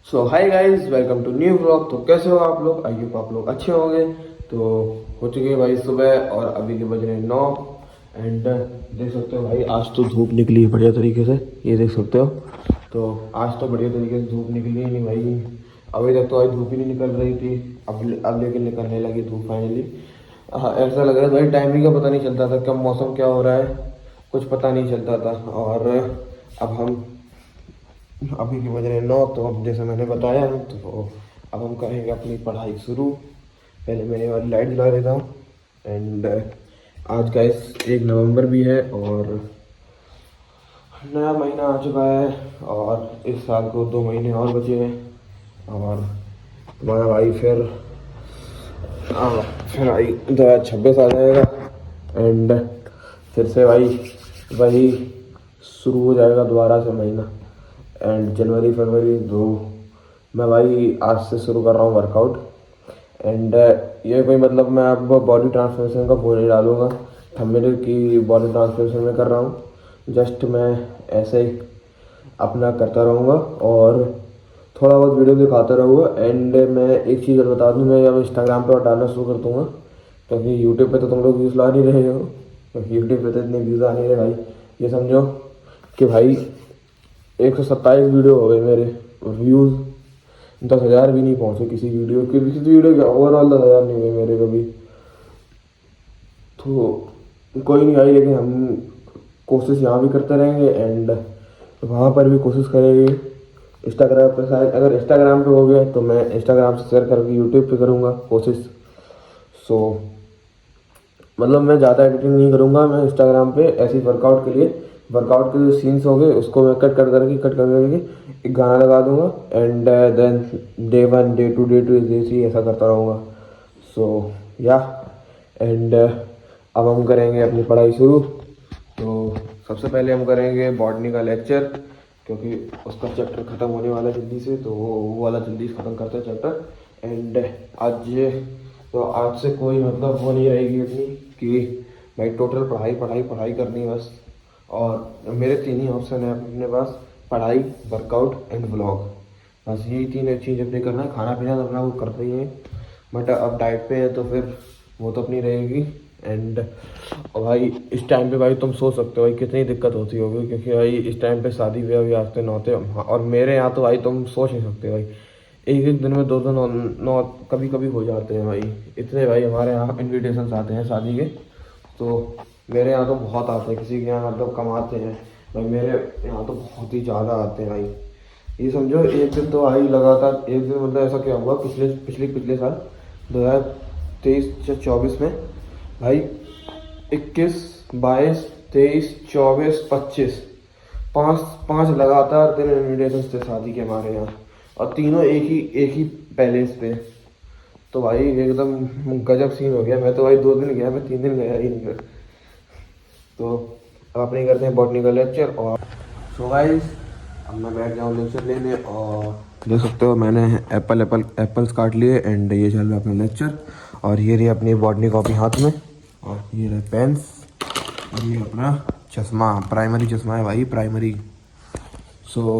So hi guys, welcome to new blog. तो कैसे हो आप लोग? आई होप आप लोग अच्छे होंगे। तो हो चुकी है भाई सुबह और अभी के बज रहे हैं 9। एंड देख सकते हो भाई, आज तो धूप निकली है बढ़िया तरीके से, ये देख सकते हो। तो आज तो बढ़िया तरीके से धूप निकली ही नहीं भाई। अभी तक तो भाई धूप ही नहीं निकल रही थी, अब लेकिन निकलने लगी धूप फाइनली। ऐसा लग रहा है भाई, टाइमिंग का पता नहीं चलता था, कब मौसम क्या हो रहा है कुछ पता नहीं चलता था। और अब हम अभी की बज रहे हैं 9, तो अब जैसे मैंने बताया है तो अब हम करेंगे अपनी पढ़ाई शुरू। पहले मैंने वाली लाइट जला देता हूँ। एंड आज का इस 1 नवंबर भी है और नया महीना आ चुका है और इस साल को 2 महीने और बचे हैं। और तुम्हारा भाई फिर भाई 2026 आ जाएगा। एंड फिर से भाई वही शुरू हो जाएगा दोबारा से महीना। एंड जनवरी फरवरी दो मैं भाई आज से शुरू कर रहा हूँ वर्कआउट। एंड ये कोई मतलब मैं अब बॉडी ट्रांसफॉर्मेशन का वो नहीं डालूंगा थंबनेल की बॉडी ट्रांसफॉर्मेशन में कर रहा हूँ। जस्ट मैं ऐसे ही अपना करता रहूँगा और थोड़ा बहुत वीडियो दिखाता रहूँगा। एंड मैं एक चीज़ और बता दूँ, मैं अब इंस्टाग्राम पर डालना शुरू कर दूँगा, क्योंकि यूट्यूब पे तो तुम लोग व्यूज़ ला नहीं रहे हो। क्योंकि यूट्यूब पे तो इतने व्यूज़ आ नहीं रहे भाई। ये समझो कि भाई 127 वीडियो हो गए मेरे, व्यूज़ 10,000 भी नहीं पहुँचे किसी वीडियो के, किसी वीडियो के ओवरऑल 10,000 नहीं हुए मेरे कभी। तो कोई नहीं भाई, लेकिन हम कोशिश यहाँ भी करते रहेंगे एंड वहाँ पर भी कोशिश करेंगे। इंस्टाग्राम पे शायद, अगर इंस्टाग्राम पे हो गया तो मैं इंस्टाग्राम से शेयर करके यूट्यूब पे करूँगा कोशिश। सो मतलब मैं ज़्यादा एडिटिंग नहीं करूँगा, मैं इंस्टाग्राम पे ऐसे वर्कआउट के लिए, वर्कआउट के जो सीन्स हो गए उसको मैं कट कर करके एक गाना लगा दूंगा। And then day 1 day 2 day 2 जैसे ऐसा करता रहूँगा। सो या एंड अब हम करेंगे अपनी पढ़ाई शुरू। तो सबसे पहले हम करेंगे बॉटनी का लेक्चर, क्योंकि उसका चैप्टर ख़त्म होने वाला है जल्दी से, तो वो वाला जल्दी ख़त्म करते हैं चैप्टर। एंड आज तो आज से कोई मतलब वो नहीं रहेगी इतनी कि भाई टोटल पढ़ाई पढ़ाई पढ़ाई करनी है बस। और मेरे 3 ही ऑप्शन है अपने पास, पढ़ाई, वर्कआउट एंड ब्लॉग। बस यही 3 चीज़ अपने करना है। खाना पीना तो अपना वो करते ही हैं, बट अब डाइट पे है तो फिर वो तो अपनी रहेगी। एंड भाई इस टाइम पे भाई तुम सोच सकते हो भाई कितनी दिक्कत होती होगी, क्योंकि भाई इस टाइम पे शादी ब्याह भी आते नौते, और मेरे यहाँ तो भाई तुम सोच नहीं सकते भाई, एक एक दिन में 2 2 नौ नौ कभी कभी हो जाते हैं भाई। इतने भाई हमारे यहाँ इन्विटेशन आते हैं शादी के। तो मेरे यहाँ तो बहुत आते हैं, किसी के यहाँ मतलब कम आते हैं भाई, मेरे यहाँ तो बहुत ही ज़्यादा आते हैं भाई। ये समझो एक दिन तो भाई लगातार, एक दिन मतलब ऐसा क्या हुआ पिछले पिछले पिछले साल 2023 या 24 में भाई, 21 22 23 24 25 पाँच पाँच लगातार दिन इन्विटेशन थे शादी के हमारे यहाँ, और तीनों एक ही पैलेस पे। तो भाई एकदम गजब सीन हो गया। मैं तो भाई 2 दिन गया, मैं 3 दिन गया ही नहीं फिर। तो अब अपने करते हैं बॉटनी का लेक्चर। और सो गाइस, अब मैं बैठ जाऊँ लेक्चर लेने, और देख सकते हो मैंने एप्पल्स काट लिए। एंड ये चल रहा है अपना लेक्चर, और ये रही अपनी बॉटनी कॉपी हाथ में, और ये रहे पेन्स, और ये अपना चश्मा, प्राइमरी चश्मा है भाई, प्राइमरी। सो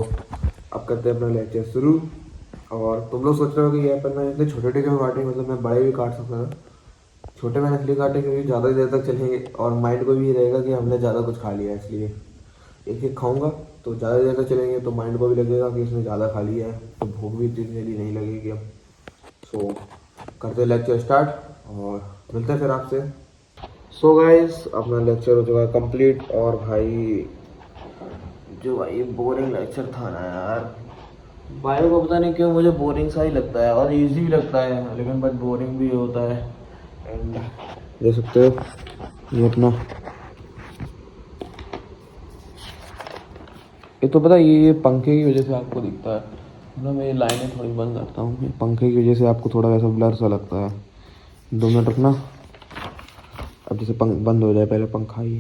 अब करते हैं अपना लेक्चर शुरू। और तुम लोग सोच रहे हो कि ये एप्पल मैंने इतने छोटे छोटे क्यों काटे, मतलब मैं बड़े भी काट सकता था। छोटे मैंने इसलिए काटे क्योंकि ज़्यादा देर तक चलेंगे, और माइंड को भी ये रहेगा कि हमने ज़्यादा कुछ खा लिया है, इसलिए एक एक खाऊंगा तो ज़्यादा देर तक चलेंगे, तो माइंड को भी लगेगा कि इसने ज़्यादा खा लिया है, तो भूख भी इतनी जल्दी नहीं लगेगी अब। सो करते लेक्चर स्टार्ट और मिलते हैं फिर आपसे। सो गाइस, अपना लेक्चर हो चुका है कंप्लीट। और भाई जो भाई बोरिंग लेक्चर था ना यार, बायो को पता नहीं क्यों मुझे बोरिंग सा ही लगता है, और इजी भी लगता है लेकिन बट बोरिंग भी होता है। एंड देख सकते हो ये अपना, ये तो पता है ये पंखे की वजह से आपको दिखता है, मतलब मैं ये लाइनें थोड़ी बंद करता हूँ, ये पंखे की वजह से आपको थोड़ा वैसा ब्लर सा लगता है। 2 मिनट रखना, अब जैसे पंख बंद हो जाए, पहले पंखा ये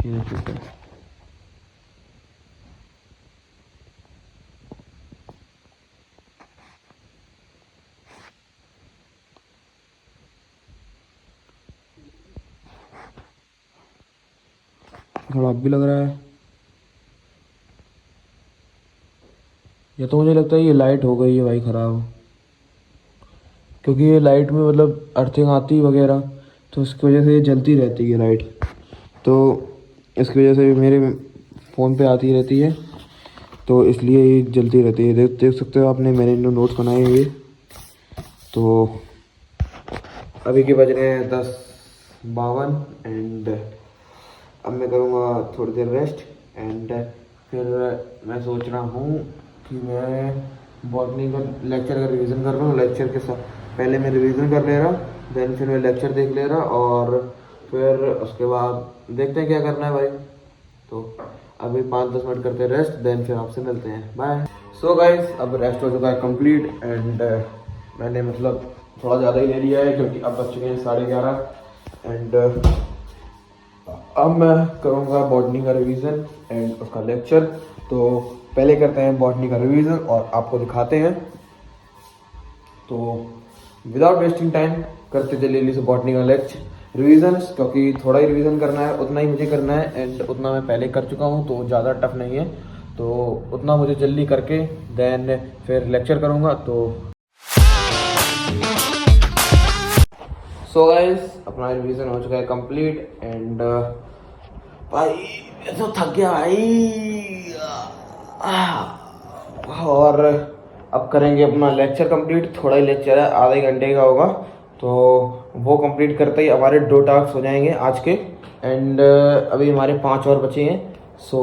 देख सकते हो। थोड़ा अब भी लग रहा है। या तो मुझे लगता है ये लाइट हो गई है भाई ख़राब, क्योंकि ये लाइट में मतलब अर्थिंग आती वगैरह, तो इसकी वजह से ये जलती रहती है लाइट, तो इसकी वजह से मेरे फ़ोन पे आती रहती है, तो इसलिए ये जलती रहती है। देख सकते हो आपने, मैंने इन्होंने नोट्स बनाए हुए। तो अभी के बज रहे हैं 10:52 एंड अब मैं करूँगा थोड़ी देर रेस्ट एंड फिर मैं सोच रहा हूँ कि मैं बॉटनी का लेक्चर का रिवीजन कर रहा हूँ। लेक्चर के साथ पहले मैं रिवीजन कर ले रहा, देन फिर मैं लेक्चर देख ले रहा और फिर उसके बाद देखते हैं क्या करना है भाई। तो अभी 5-10 मिनट करते हैं रेस्ट, देन फिर आपसे मिलते हैं, बाय। सो गाइस अब रेस्ट हो चुका है कंप्लीट एंड मैंने मतलब थोड़ा ज़्यादा ही ले लिया है क्योंकि अब बज चुके हैं 11:30 एंड अब मैं करूँगा बॉटनी का रिवीजन एंड उसका लेक्चर। तो पहले करते हैं बॉटनी का रिवीजन और आपको दिखाते हैं। तो विदाउट वेस्टिंग टाइम करते जल्दी से बॉटनी का लेक्चर रिवीजन, क्योंकि थोड़ा ही रिवीजन करना है, उतना ही मुझे करना है एंड उतना मैं पहले कर चुका हूँ तो ज़्यादा टफ नहीं है, तो उतना मुझे जल्दी करके देन फिर लेक्चर करूँगा। तो सो गाइस अपना रिवीजन हो चुका है कंप्लीट एंड भाई मैं तो थक गया भाई। और अब करेंगे अपना लेक्चर कंप्लीट, थोड़ा ही लेक्चर है, आधे घंटे का होगा, तो वो कंप्लीट करते ही हमारे 2 टास्क हो जाएंगे आज के एंड अभी हमारे 5 और बचे हैं। सो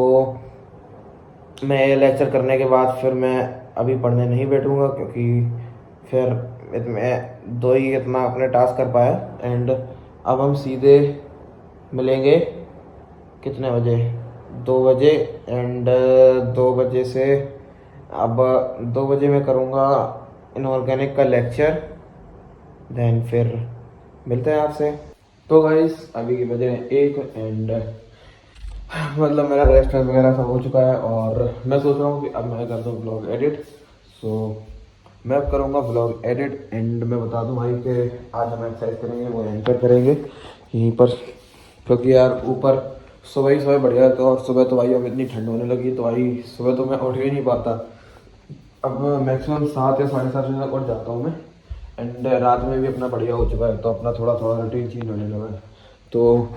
मैं ये लेक्चर करने के बाद फिर मैं अभी पढ़ने नहीं बैठूंगा क्योंकि फिर मैं 2 ही इतना अपने टास्क कर पाया एंड अब हम सीधे मिलेंगे कितने बजे, 2 बजे एंड 2 बजे से अब 2 बजे मैं करूँगा इनऑर्गेनिक का लेक्चर, देन फिर मिलते हैं आपसे। तो गाइस अभी के बजे 1 एंड मतलब मेरा रेस्ट वगैरह सब हो चुका है और मैं सोच रहा हूँ कि अब मैं कर दूँ ब्लॉग एडिट। सो मैं अब करूँगा ब्लॉग एडिट एंड मैं बता दूँ भाई कि आज हम एक्सरसाइज करेंगे, वो एंकर करेंगे यहीं पर, क्योंकि यार ऊपर सुबह ही सुबह बढ़िया था और सुबह तो भाई अब इतनी ठंड होने लगी तो भाई सुबह तो मैं उठ ही नहीं पाता। अब मैक्सिमम 7 या 7:30 बजे तक उठ जाता हूँ मैं एंड रात में भी अपना बढ़िया हो चुका है, तो अपना थोड़ा थोड़ा रूटीन चेंज होने लगा है। तो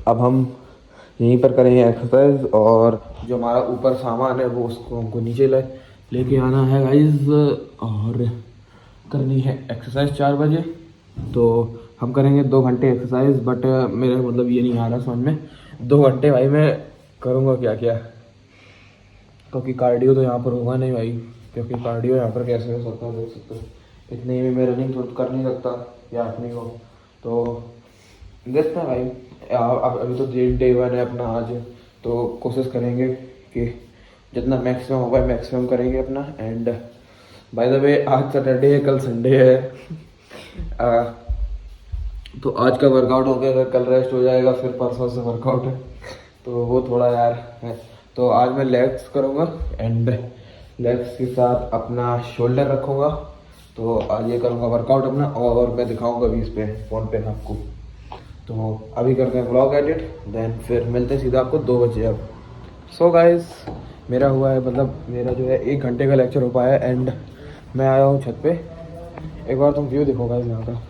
अब हम यहीं पर करेंगे एक्सरसाइज और जो हमारा ऊपर सामान है वो उसको हमको नीचे लेके आना है गाइज और करनी है एक्सरसाइज 4 बजे। तो हम करेंगे 2 घंटे एक्सरसाइज, बट मेरा मतलब ये नहीं आ रहा समझ में 2 घंटे भाई मैं करूँगा क्या क्या, क्योंकि कार्डियो तो यहाँ पर होगा नहीं भाई, क्योंकि कार्डियो यहाँ पर कैसे हो सकता है, देख सकते हो इतने में मैं रनिंग तो कर नहीं सकता या अपनी को। तो देखते हैं भाई, अब अभी तो डे 1 है अपना आज, तो कोशिश करेंगे कि जितना मैक्सिमम होगा मैक्सिमम करेंगे अपना। एंड बाय द वे आज सैटरडे है, कल संडे है तो आज का वर्कआउट हो गया, कल रेस्ट हो जाएगा, फिर परसों से वर्कआउट है, तो वो थोड़ा यार है। तो आज मैं लेग्स करूँगा एंड लेग्स के साथ अपना शोल्डर रखूँगा, तो आज ये करूँगा वर्कआउट अपना और मैं दिखाऊँगा भी इस पर फ़ोन पे आपको। तो अभी करते हैं व्लॉग एडिट, देन फिर मिलते हैं सीधा आपको 2 बजे। अब सो गाइस मेरा हुआ है, मतलब मेरा जो है 1 घंटे का लेक्चर हो पाया एंड मैं आया हूँ छत पे। एक बार तुम व्यू देखो गाइस यहाँ का,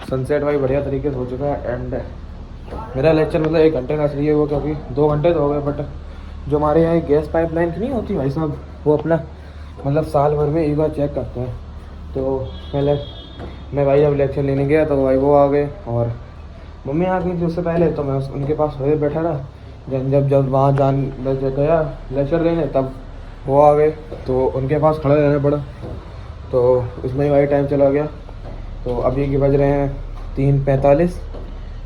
सनसेट भाई बढ़िया तरीके से हो चुका है एंड मेरा लेक्चर मतलब 1 घंटे का इसलिए हुआ क्योंकि 2 घंटे तो हो गए, बट जो हमारे यहाँ गैस पाइपलाइन की नहीं होती भाई साहब, वो अपना मतलब साल भर में एक बार चेक करते हैं। तो पहले मैं भाई जब लेक्चर लेने गया तो भाई वो आ गए और मम्मी आ गई थी उससे पहले, तो मैं उनके पास वही बैठा रहा। जब वहाँ गया लेक्चर देने तब वो आ गए, तो उनके पास खड़े रहना पड़ा, तो उसमें ही भाई टाइम चला गया। तो अभी के बज रहे हैं 3:45।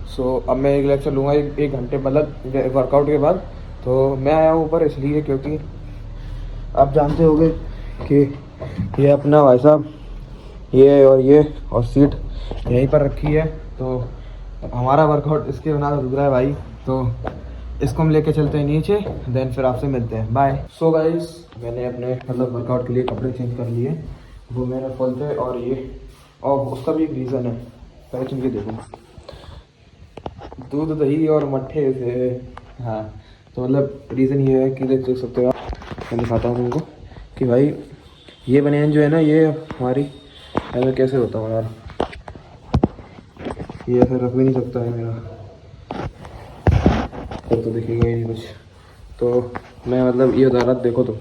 सो अब मैं एक लेक्चर लूँगा 1 घंटे मतलब वर्कआउट के बाद। तो मैं आया हूँ ऊपर इसलिए क्योंकि आप जानते होंगे कि ये अपना भाई साहब ये और सीट यहीं पर रखी है, तो हमारा वर्कआउट इसके बिना अधूरा है भाई। तो इसको हम लेके चलते हैं नीचे, देन फिर आपसे मिलते हैं, बाय। सो गाइस मैंने अपने मतलब वर्कआउट के लिए कपड़े चेंज कर लिए, वो मेरे फुल थे और ये और उसका भी एक रीज़न है, पहले तुम ये देखो दूध दही और मट्ठे से। हाँ, तो मतलब रीज़न ये है कि देख सकते हो आप, मैं दिखाता हूँ तुमको कि भाई ये बनियान जो है ना, ये हमारी ऐसा कैसे होता हूँ यार, ये ऐसे रख भी नहीं सकता है मेरा, फिर तो दिखेगा ही नहीं कुछ। तो मैं मतलब ये बता रहा, देखो तो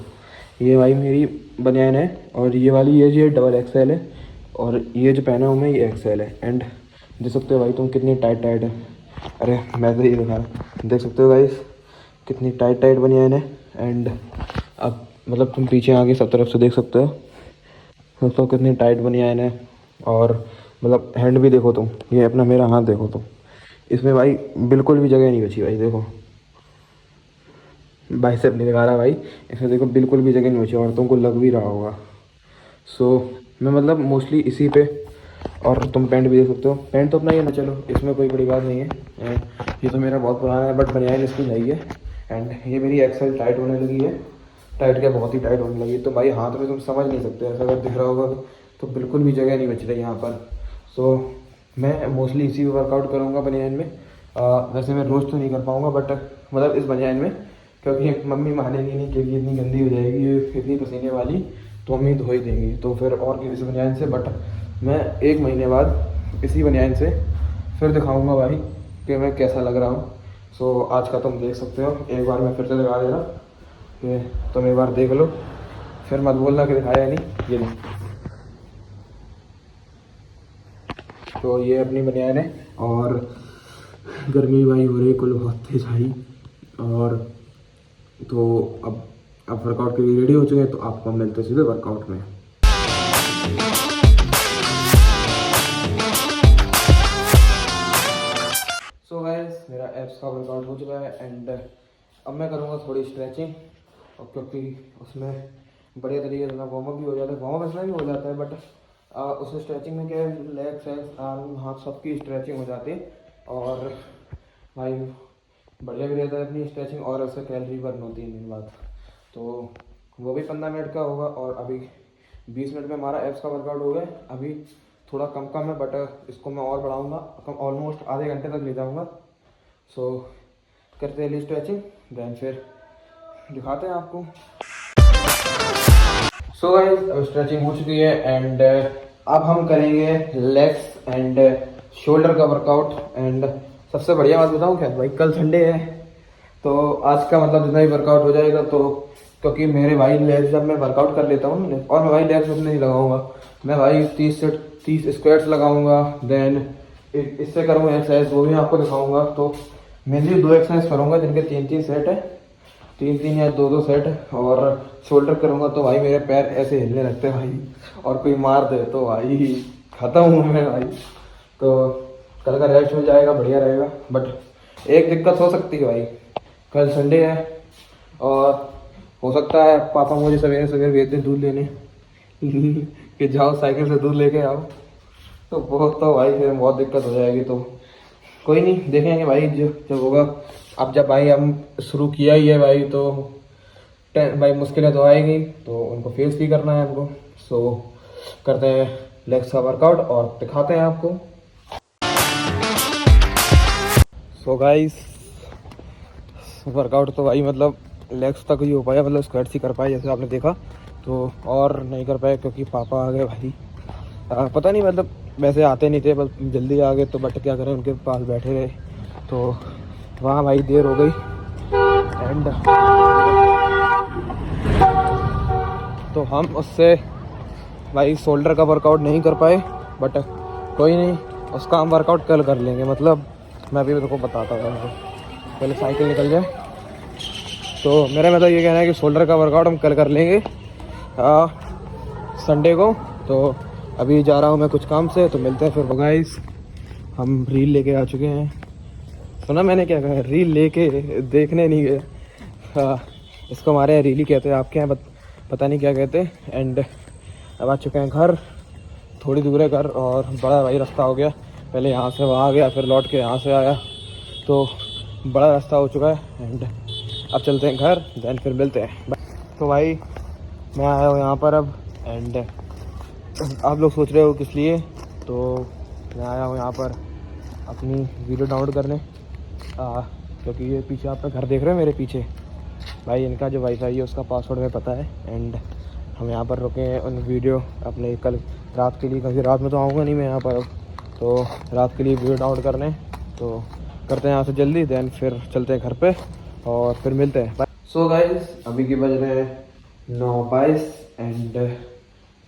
ये भाई मेरी बनियान है, और ये वाली ये डबल एक्सएल है, और ये जो पहना हूँ मैं ये एक्सएल है। एंड देख सकते हो भाई तुम कितनी टाइट टाइट है। अरे मैं तो ये दिखा रहा, देख सकते हो गाइस कितनी टाइट टाइट बनियान है। एंड अब मतलब तुम पीछे आगे सब तरफ से देख सकते हो, दोस्तों कितनी टाइट बनियान है। और मतलब हैंड भी देखो तुम, ये अपना मेरा हाथ देखो तुम, इसमें भाई बिल्कुल भी जगह नहीं बची भाई। देखो बाइसेप नहीं दिखा रहा भाई, इसमें देखो बिल्कुल भी जगह नहीं बची, और तुमको लग भी रहा होगा। सो मैं मतलब मोस्टली इसी पे, और तुम पैंट भी देख सकते हो, पैंट तो अपना ही है ना, चलो इसमें कोई बड़ी बात नहीं है। ये तो मेरा बहुत पुराना है, बट बनियान इसकी नई है। एंड ये मेरी एक्सेल टाइट होने लगी है, टाइट क्या बहुत ही टाइट होने लगी है। तो भाई हाथ में तुम समझ नहीं सकते, ऐसा अगर दिख रहा होगा तो बिल्कुल भी जगह नहीं बच रही यहाँ पर। सो मैं मोस्टली इसी पे वर्कआउट करूँगा बनियान में। वैसे मैं रोज़ तो नहीं कर पाऊँगा, बट मतलब इस बनियान में, क्योंकि मम्मी मानेगी नहीं क्योंकि इतनी गंदी हो जाएगी ये, इतनी पसीने वाली, तो मम्मी धो ही देंगी, तो फिर और किसी बनियान से। बट मैं 1 महीने बाद इसी बनियान से फिर दिखाऊंगा भाई कि मैं कैसा लग रहा हूँ। सो आज का तुम देख सकते हो, एक बार मैं फिर से दिखा दे रहा कि तुम एक बार देख लो, फिर मत बोलना कि दिखाया नहीं। ये नहीं, तो ये अपनी बनियान है, और गर्मी भाई हो रही कुल बहुत तेज भाई। और तो अब वर्कआउट के लिए रेडी हो चुके हैं, तो आपको मिलते सीधे वर्कआउट में। सो गाइस मेरा एब्स का वर्कआउट हो चुका है, एंड अब मैं करूँगा थोड़ी स्ट्रेचिंग, और क्योंकि उसमें बढ़िया तरीके से वार्म अप भी हो जाता है, वार्म अप इसमें भी हो जाता है, बट उसमें स्ट्रेचिंग में क्या है, लेग्स आर्म हाथ सबकी स्ट्रेचिंग हो जाती है, और भाई बढ़िया भी रहता है अपनी स्ट्रेचिंग, और उससे कैलोरी बर्न होती है मेन बात। तो वो भी 15 मिनट का होगा, और अभी 20 मिनट में हमारा एब्स का वर्कआउट हो गया। अभी थोड़ा कम कम है, बट इसको मैं और बढ़ाऊँगा, कम ऑलमोस्ट आधे घंटे तक ले जाऊँगा। सो करते हैं स्ट्रेचिंग, देन फिर दिखाते हैं आपको। सो गाइस अब स्ट्रेचिंग हो चुकी है, एंड अब हम करेंगे लेग्स एंड शोल्डर का वर्कआउट। एंड सबसे बढ़िया बात बताऊँ क्या भाई, कल संडे है, तो आज का मतलब जितना भी वर्कआउट हो जाएगा, तो क्योंकि मेरे भाई लेग्स जब मैं वर्कआउट कर लेता हूँ, और मैं भाई लेग्स उतने नहीं लगाऊंगा, मैं भाई 30 स्क्वाट्स लगाऊंगा, देन इससे करूँगा एक्सरसाइज, वो भी आपको दिखाऊंगा। तो मेनली 2 एक्सरसाइज करूँगा जिनके 3-3 सेट है, 3-3 या 2-2 सेट, और शोल्डर करूँगा तो भाई मेरे पैर ऐसे हिलने लगते हैं भाई, और कोई मार दे तो भाई खत्म हूँ मैं भाई। तो कल का रेस्ट हो जाएगा, बढ़िया रहेगा। बट एक दिक्कत हो सकती है भाई, कल संडे है, और हो सकता है पापा मुझे सवेरे सवेरे भेज दें दूध लेने कि जाओ साइकिल से दूध लेके आओ, तो बहुत तो भाई फिर बहुत दिक्कत हो जाएगी। तो कोई नहीं, देखेंगे भाई जब होगा। अब जब भाई हम शुरू किया ही है भाई, तो भाई मुश्किलें तो आएगी, तो उनको फेस भी करना है हमको। सो करते हैं लेग्स का वर्कआउट और दिखाते हैं आपको। सो गाइस वर्कआउट तो भाई मतलब लेग्स तक ही हो पाया, मतलब स्क्वाट्स ही कर पाए जैसे आपने देखा, तो और नहीं कर पाए क्योंकि पापा आ गए भाई। पता नहीं मतलब वैसे आते नहीं थे, बस जल्दी आ गए, तो बट क्या करें, उनके पास बैठे रहे, तो वहाँ भाई देर हो गई। एंड तो हम उससे भाई शोल्डर का वर्कआउट नहीं कर पाए, बट कोई नहीं, उसका हम वर्कआउट कल कर लेंगे। मतलब मैं अभी तुमको बताता हूँ, पहले साइकिल निकल जाए। तो मेरा मतलब ये कहना है कि शोल्डर का वर्कआउट हम कल कर लेंगे संडे को। तो अभी जा रहा हूँ मैं कुछ काम से, तो मिलते हैं फिर। गाइस हम रील लेके आ चुके हैं, सुना मैंने क्या कहा, रील लेके देखने नहीं गए। इसको हमारे यहाँ रील ही कहते हैं, आपके यहाँ पता नहीं क्या कहते। एंड अब आ चुके हैं घर, थोड़ी दूर है घर, और बड़ा भाई रास्ता हो गया, पहले यहाँ से वहाँ गया, फिर लौट के यहाँ से आया, तो बड़ा रास्ता हो चुका है। एंड अब चलते हैं घर, देन फिर मिलते हैं। तो भाई मैं आया हूँ यहाँ पर अब, एंड आप लोग सोच रहे हो किस लिए, तो मैं आया हूँ यहाँ पर अपनी वीडियो डाउनलोड करने। क्योंकि ये पीछे आप घर देख रहे हो मेरे पीछे भाई, इनका जो वाईफाई है उसका पासवर्ड हमें पता है। एंड हम यहाँ पर रुके हैं उन वीडियो अपने कल रात के लिए, क्योंकि रात में तो आऊँगा नहीं मैं यहाँ पर, तो रात के लिए वीडियो डाउनलोड करने, तो करते हैं यहाँ से जल्दी, देन फिर चलते हैं घर पे और फिर मिलते हैं। सो गाइस अभी के बज रहे हैं 9:22 एंड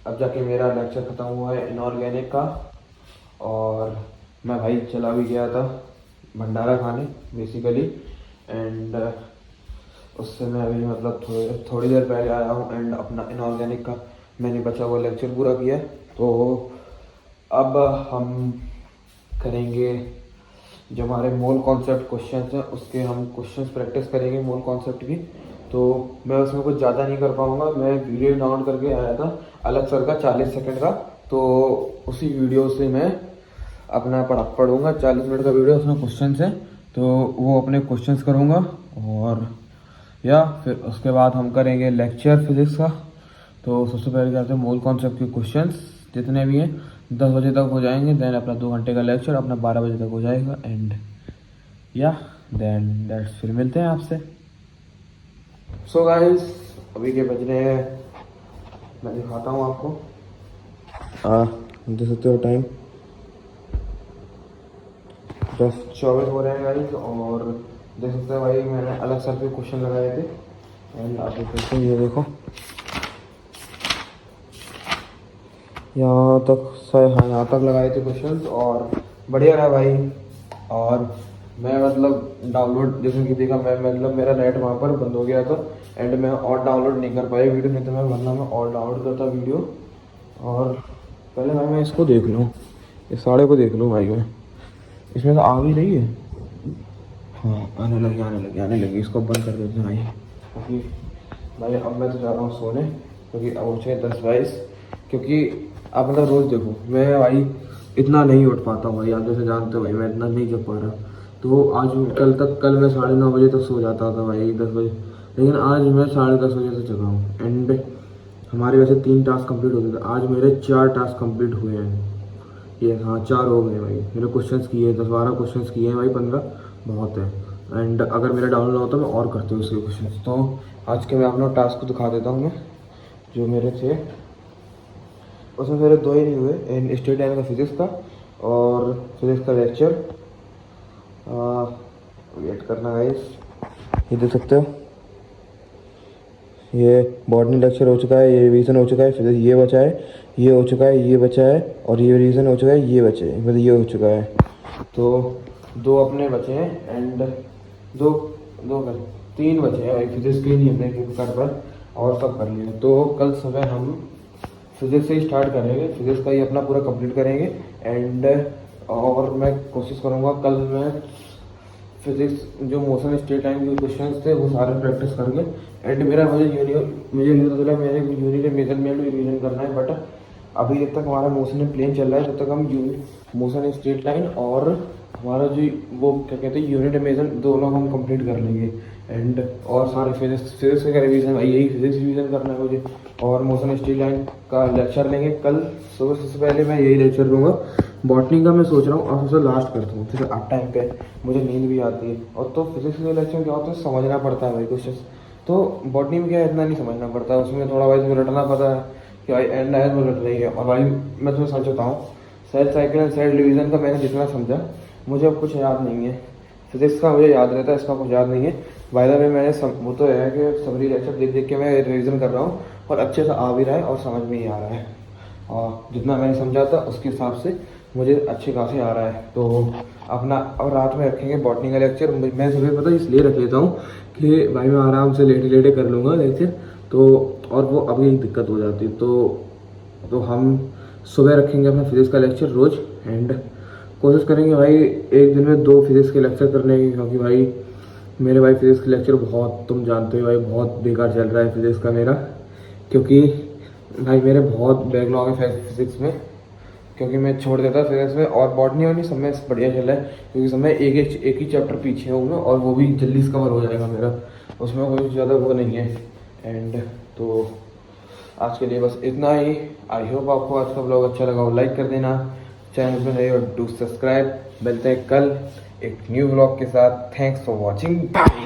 अब जाके मेरा लेक्चर ख़त्म हुआ है इनऑर्गेनिक का, और मैं भाई चला भी गया था भंडारा खाने बेसिकली। एंड उससे मैं अभी मतलब थोड़ी देर पहले आया हूँ एंड अपना इनऑर्गेनिक का मैंने बचा हुआ लेक्चर पूरा किया। तो अब हम करेंगे जो हमारे मोल कॉन्सेप्ट क्वेश्चंस हैं उसके हम क्वेश्चंस प्रैक्टिस करेंगे मोल कॉन्सेप्ट की। तो मैं उसमें कुछ ज़्यादा नहीं कर पाऊँगा, मैं वीडियो डाउनलोड करके आया था अलग सर का 40 सेकंड का, तो उसी वीडियो से मैं अपना पढ़ूँगा 40 मिनट का वीडियो, उसमें क्वेश्चंस हैं तो वो अपने क्वेश्चंस करूँगा। और या फिर उसके बाद हम करेंगे लेक्चर फिजिक्स का। तो सबसे पहले करते हैं मोल कॉन्सेप्ट के क्वेश्चंस जितने भी हैं 10 बजे तक हो जाएंगे, देन अपना 2 घंटे का लेक्चर अपना 12 बजे तक हो जाएगा। एंड या देन दैट्स, फिर मिलते हैं आपसे। सो गाइस अभी के बज रहे हैं, मैं दिखाता हूँ आपको, देख सकते हो टाइम 10:24 हो रहे हैं गाइस। और देख सकते हो भाई मैंने अलग सर के क्वेश्चन लगाए थे एंड आप देख सकते हैं, ये देखो यहाँ तक हाँ यहाँ तक लगाए थे क्वेश्चंस और बढ़िया रहा भाई। और मैं मतलब डाउनलोड जैसे कि देखा, मैं मतलब मेरा नेट वहाँ पर बंद हो गया था एंड मैं और डाउनलोड नहीं कर पाया वीडियो, नहीं तो मैं वरना मैं और डाउनलोड करता वीडियो। और पहले भाई मैं इसको देख लूँ, इस साड़े को देख लूँ भाई, मैं इसमें तो आ भी रही है, हाँ आने लगी। इसको बंद कर देते हैं भाई, क्योंकि भाई अब मैं तो जा रहा हूँ सोने, क्योंकि अब उठे 10:22। क्योंकि आप मतलब रोज़ देखो मैं भाई इतना नहीं उठ पाता हूँ भाई, आप जैसे जानते हो भाई मैं इतना नहीं जग पा रहा। तो आज कल मैं 9:30 बजे तक सो जाता था भाई 10 बजे, लेकिन आज मैं 10:30 बजे से जगा हूँ। एंड हमारे वैसे 3 टास्क कंप्लीट होते थे, आज मेरे 4 टास्क कंप्लीट हुए हैं। ये हाँ 4 हो गए भाई, मेरे क्वेश्चंस किए 10-12 क्वेश्चंस किए हैं भाई, 15 बहुत है। एंड अगर मेरा डाउनलोड होता मैं और करते हुए उसके क्वेश्चंस। तो आज के मैं अपना टास्क को दिखा देता हूँ मैं, जो मेरे थे उसमें मेरे 2 ही नहीं हुए, इन स्टेट लाइन का फिजिक्स का और फिजिक्स का लेक्चर। वेट करना गाइस, ये देख सकते हो ये बॉटनी लेक्चर हो चुका है, ये रिवीजन हो चुका है, फिजिक्स ये बचा है, ये हो चुका है, ये बचा है, और ये रिवीजन हो चुका है, ये बचे है, मतलब ये हो चुका है। तो 2 अपने बचे हैं एंड 3 बचे हैं भाई फिजिक्स के लिए अपने कार्ड पर, और सब कर लिए। तो कल सुबह हम फिजिक्स से ही स्टार्ट करेंगे, फिजिक्स का ही अपना पूरा कंप्लीट करेंगे। एंड और मैं कोशिश करूँगा कल मैं फिजिक्स जो मोशन स्टेट लाइन के क्वेश्चंस थे वो सारे प्रैक्टिस करेंगे। एंड मेरा मुझे नहीं पता चला मेरे यूनिट मेजरमेंट भी रिवीजन करना है, बट अभी जब तक हमारा मोशन प्लेन चल रहा है तब तक हम मोशन स्ट्रेट लाइन और हमारा जो वो क्या कहते हैं यूनिट मेजर दोनों हम कंप्लीट कर लेंगे। एंड और सारे फिजिक्स का रिवीजन यही फिजिक्स रिवीजन करना है मुझे, और मोशन स्ट्रेट लाइन का लेक्चर लेंगे कल सुबह। सबसे पहले मैं यही लेक्चर लूँगा। बॉटनी का मैं सोच रहा हूँ और सबसे लास्ट करता हूँ, फिर आप टाइम पे मुझे नींद भी आती है। और तो फिजिक्स के लेक्चर क्या होता है समझना पड़ता है भाई क्वेश्चन, तो बॉटनी में क्या इतना नहीं समझना पड़ता, उसमें थोड़ा भाई तुम्हें रटना पता है कि भाई एंड आयत में रट रही है। और भाई मैं तुम्हें सच बताऊँ, cell cycle and cell division का मैंने जितना समझा मुझे अब कुछ याद नहीं है। फिजिक्स का मुझे याद रहता है, इसका कुछ याद नहीं है। बाय द वे मैंने वो तो है कि समरी लेक्चर देख देख के मैं रिवीजन कर रहा हूँ और अच्छे से आ भी रहा है और समझ में ही आ रहा है, और जितना मैंने समझा था उसके हिसाब से मुझे अच्छे खासे आ रहा है। तो अपना और रात में रखेंगे बॉटनी का लेक्चर। मैं सुबह पता इसलिए रख लेता हूँ कि भाई मैं आराम से लेटे लेटे कर लूँगा लेक्चर, तो और वो अभी एक दिक्कत हो जाती है। तो हम सुबह रखेंगे अपना फिजिक्स का लेक्चर रोज़। एंड कोशिश करेंगे भाई एक दिन में 2 फिजिक्स के लेक्चर करने की, क्योंकि भाई मेरे भाई फिजिक्स के लेक्चर बहुत, तुम जानते हो भाई बहुत बेकार चल रहा है फिजिक्स का मेरा, क्योंकि भाई मेरे बहुत बैकलॉग है फिजिक्स में, क्योंकि मैं छोड़ देता फिजिक्स में। और बॉटनी वाटनी सब में बढ़िया चल रहा है, क्योंकि सब में एक ही चैप्टर पीछे हूँ मैं, और वो भी जल्दी से कवर हो जाएगा मेरा, उसमें कोई ज़्यादा वो नहीं है। एंड तो आज के लिए बस इतना ही। आई होप आपको आज का ब्लॉग अच्छा लगा हो, लाइक कर देना, चैनल पर नए हो डू सब्सक्राइब। मिलते हैं कल एक न्यू व्लॉग के साथ। Thanks for watching, bye.